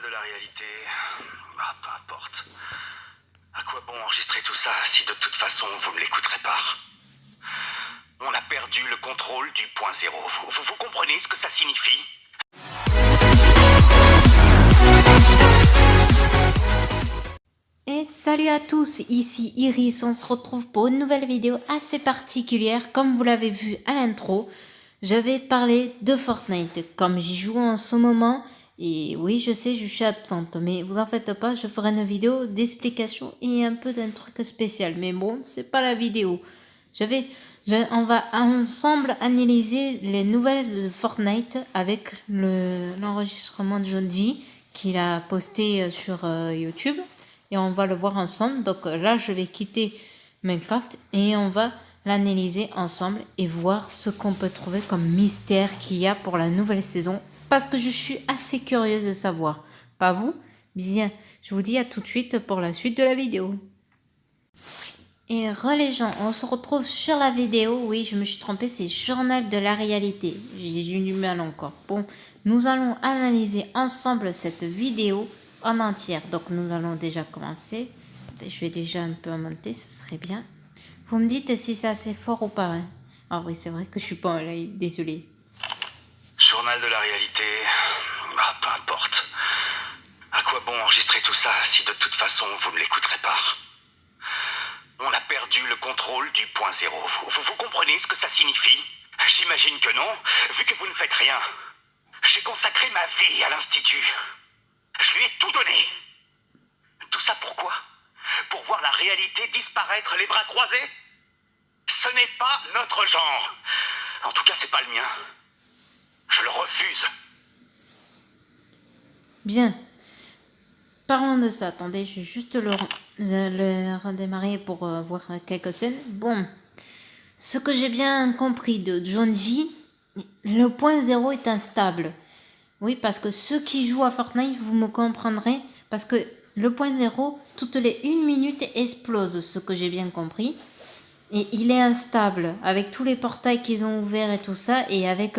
de la réalité. Ah, peu importe. À quoi bon enregistrer tout ça si de toute façon vous ne l'écouterez pas? On a perdu le contrôle du point zéro. Vous comprenez ce que ça signifie? Et salut à tous, ici Iris, on se retrouve pour une nouvelle vidéo assez particulière. Comme vous l'avez vu à l'intro, je vais parler de Fortnite, comme j'y joue en ce moment. Et oui, je sais, je suis absente, mais vous en faites pas, je ferai une vidéo d'explication et un peu d'un truc spécial. Mais bon, c'est pas la vidéo. On va ensemble analyser les nouvelles de Fortnite avec l'enregistrement de Johnny qu'il a posté sur YouTube. Et on va le voir ensemble. Donc là, je vais quitter Minecraft et on va l'analyser ensemble et voir ce qu'on peut trouver comme mystère qu'il y a pour la nouvelle saison. Parce que je suis assez curieuse de savoir. Pas vous? Bien, je vous dis à tout de suite pour la suite de la vidéo. Et les gens, on se retrouve sur la vidéo. Oui, je me suis trompée, c'est Journal de la réalité. J'ai du mal encore. Bon, nous allons analyser ensemble cette vidéo en entière. Donc, nous allons déjà commencer. Je vais déjà un peu monter, ce serait bien. Vous me dites si c'est assez fort ou pas. Hein. Ah oui, c'est vrai que je suis pas en live, désolée. Journal de la réalité. Ah, peu importe. À quoi bon enregistrer tout ça si de toute façon vous ne l'écouterez pas? On a perdu le contrôle du point zéro. Vous comprenez ce que ça signifie? J'imagine que non, vu que vous ne faites rien. J'ai consacré ma vie à l'Institut. Je lui ai tout donné. Tout ça pourquoi? Pour voir la réalité disparaître les bras croisés? Ce n'est pas notre genre. En tout cas, c'est pas le mien. Je le refuse. Bien. Parlons de ça. Attendez, je vais juste le redémarrer pour voir quelques scènes. Bon. Ce que j'ai bien compris de Johnny, le point zéro est instable. Oui, parce que ceux qui jouent à Fortnite, vous me comprendrez. Parce que le point zéro, toutes les 1 minute, explose, ce que j'ai bien compris. Et il est instable, avec tous les portails qu'ils ont ouverts et tout ça. Et avec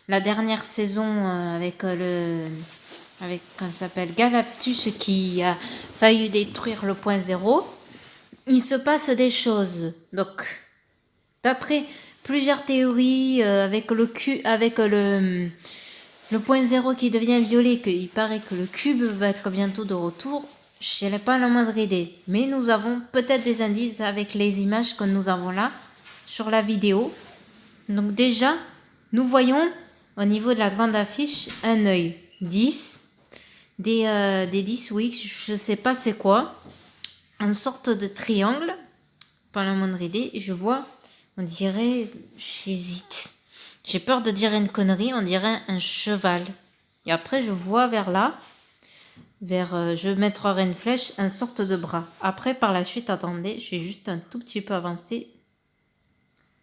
la dernière saison, avec comment ça s'appelle, Galactus qui a failli détruire le point zéro, il se passe des choses. Donc, d'après plusieurs théories, avec le point zéro qui devient violet, qu'il paraît que le cube va être bientôt de retour, je n'ai pas la moindre idée. Mais nous avons peut-être des indices avec les images que nous avons là, sur la vidéo. Donc déjà, nous voyons au niveau de la grande affiche un œil. 10. Des 10, oui, je ne sais pas c'est quoi. Une sorte de triangle. Pas la moindre idée. Et je vois, on dirait, j'hésite. J'ai peur de dire une connerie, on dirait un cheval. Et après, je vois vers là, je mettrai une flèche, une sorte de bras. Après, par la suite, attendez, je vais juste un tout petit peu avancer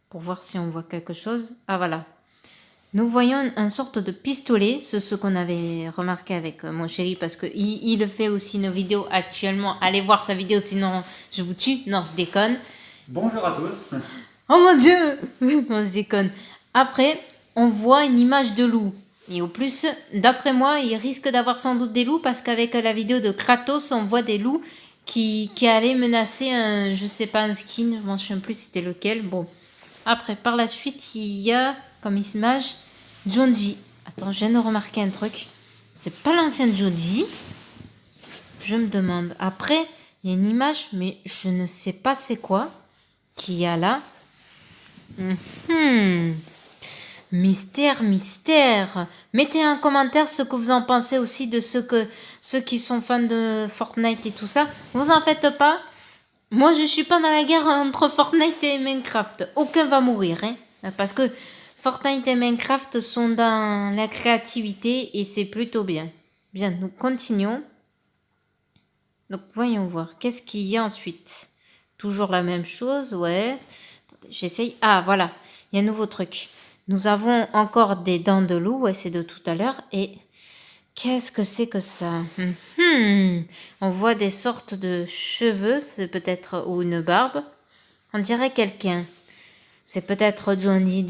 pour voir si on voit quelque chose. Ah, voilà. Nous voyons une sorte de pistolet, c'est ce qu'on avait remarqué avec mon chéri, parce qu'il fait aussi nos vidéos actuellement. Allez voir sa vidéo, sinon je vous tue. Non, je déconne. Bonjour à tous. Oh mon Dieu. Non, je déconne. Après, on voit une image de loup. Et au plus, d'après moi, il risque d'avoir sans doute des loups, parce qu'avec la vidéo de Kratos, on voit des loups qui allaient menacer je sais pas, un skin, je ne me souviens plus c'était lequel. Bon. Après, par la suite, il y a comme image Johnny. Attends, je viens de remarquer un truc. C'est pas l'ancien Johnny. Je me demande. Après, il y a une image, mais je ne sais pas c'est quoi qu'il y a là. Mystère, mystère. Mettez un commentaire ce que vous en pensez aussi de ceux qui sont fans de Fortnite et tout ça. Vous en faites pas. Moi, je suis pas dans la guerre entre Fortnite et Minecraft. Aucun va mourir, hein. Parce que Fortnite et Minecraft sont dans la créativité et c'est plutôt bien. Bien, nous continuons. Donc, voyons voir. Qu'est-ce qu'il y a ensuite? Toujours la même chose, ouais. Attendez, j'essaye. Ah, voilà. Il y a un nouveau truc. Nous avons encore des dents de loup. Ouais, c'est de tout à l'heure. Et qu'est-ce que c'est que ça? On voit des sortes de cheveux. C'est peut-être ou une barbe. On dirait quelqu'un. C'est peut-être Johnny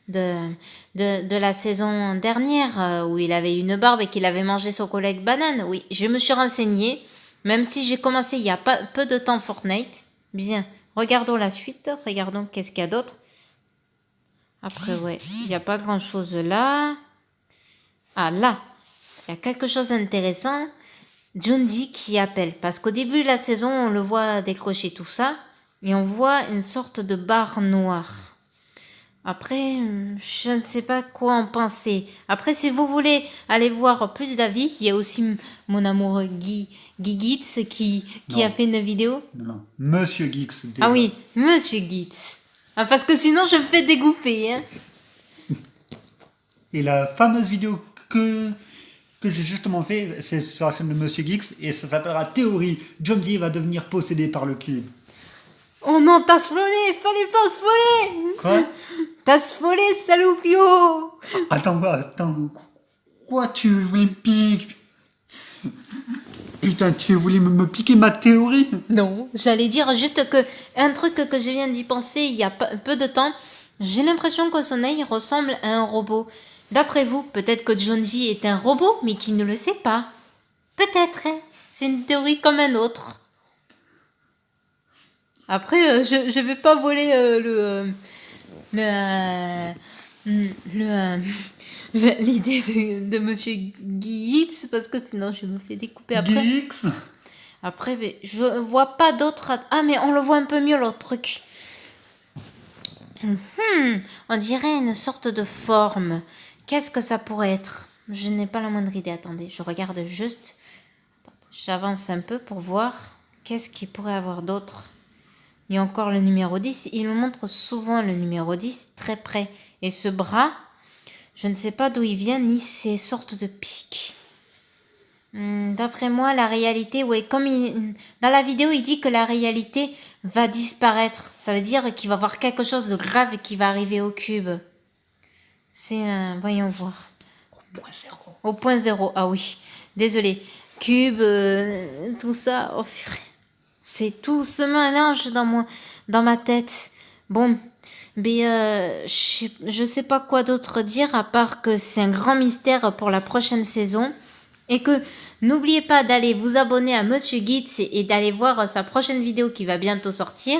de la saison dernière où il avait une barbe et qu'il avait mangé son collègue banane. Oui, je me suis renseignée, même si j'ai commencé il y a pas peu de temps Fortnite. Bien, regardons la suite, regardons qu'est-ce qu'il y a d'autre. Après, ouais, il n'y a pas grand-chose là. Ah, là, il y a quelque chose d'intéressant. Junji qui appelle, parce qu'au début de la saison, on le voit décrocher tout ça, et on voit une sorte de barre noire. Après, je ne sais pas quoi en penser. Après, si vous voulez aller voir plus d'avis, il y a aussi mon amour Guy Gitz qui a fait une vidéo. Non, Monsieur Geeks. Déjà. Ah oui, Monsieur Gitz. Ah, parce que sinon, je me fais dégoûter. Hein. Et la fameuse vidéo que j'ai justement fait, c'est sur la chaîne de Monsieur Geeks, et ça s'appellera Théorie. Junji va devenir possédé par le cube. Oh non, t'as sfolé, fallait pas sfoler. Quoi? T'as sfolé, saloupio. Attends, quoi tu voulais me piquer? Putain, tu voulais me piquer ma théorie? Non, j'allais dire juste que un truc que je viens d'y penser il y a peu de temps, j'ai l'impression que son œil ressemble à un robot. D'après vous, peut-être que Junji est un robot, mais qu'il ne le sait pas. Peut-être, hein. C'est une théorie comme un autre. Après, je vais pas voler l'idée de Monsieur Gitz parce que sinon je me fais découper après. Geeks? Après, mais je vois pas d'autres. Ah, mais on le voit un peu mieux l'autre truc. On dirait une sorte de forme. Qu'est-ce que ça pourrait être? Je n'ai pas la moindre idée. Attendez, je regarde juste. J'avance un peu pour voir qu'est-ce qu'il pourrait avoir d'autre. Il y a encore le numéro 10. Il me montre souvent le numéro 10 très près. Et ce bras, je ne sais pas d'où il vient, ni ces sortes de pics. D'après moi, la réalité, ouais, dans la vidéo, il dit que la réalité va disparaître. Ça veut dire qu'il va y avoir quelque chose de grave qui va arriver au cube. C'est un... Voyons voir. Au point zéro. Ah oui. Désolé. Cube, tout ça. Oh, purée. C'est tout ce mélange dans ma tête. Bon, mais je sais pas quoi d'autre dire à part que c'est un grand mystère pour la prochaine saison. Et que n'oubliez pas d'aller vous abonner à Monsieur Gitz et d'aller voir sa prochaine vidéo qui va bientôt sortir.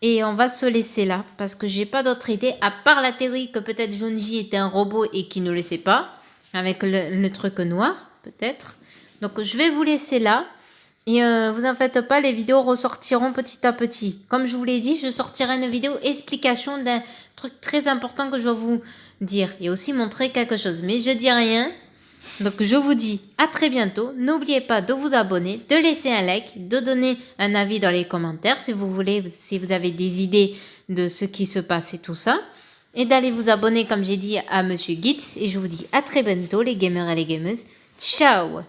Et on va se laisser là parce que j'ai pas d'autre idée à part la théorie que peut-être Junji était un robot et qu'il ne le sait pas. Avec le truc noir, peut-être. Donc je vais vous laisser là. Et vous en faites pas, les vidéos ressortiront petit à petit. Comme je vous l'ai dit, je sortirai une vidéo explication d'un truc très important que je vais vous dire. Et aussi montrer quelque chose. Mais je dis rien. Donc je vous dis à très bientôt. N'oubliez pas de vous abonner, de laisser un like, de donner un avis dans les commentaires si vous voulez, si vous avez des idées de ce qui se passe et tout ça. Et d'aller vous abonner, comme j'ai dit, à Monsieur Gitz. Et je vous dis à très bientôt les gamers et les gameuses. Ciao!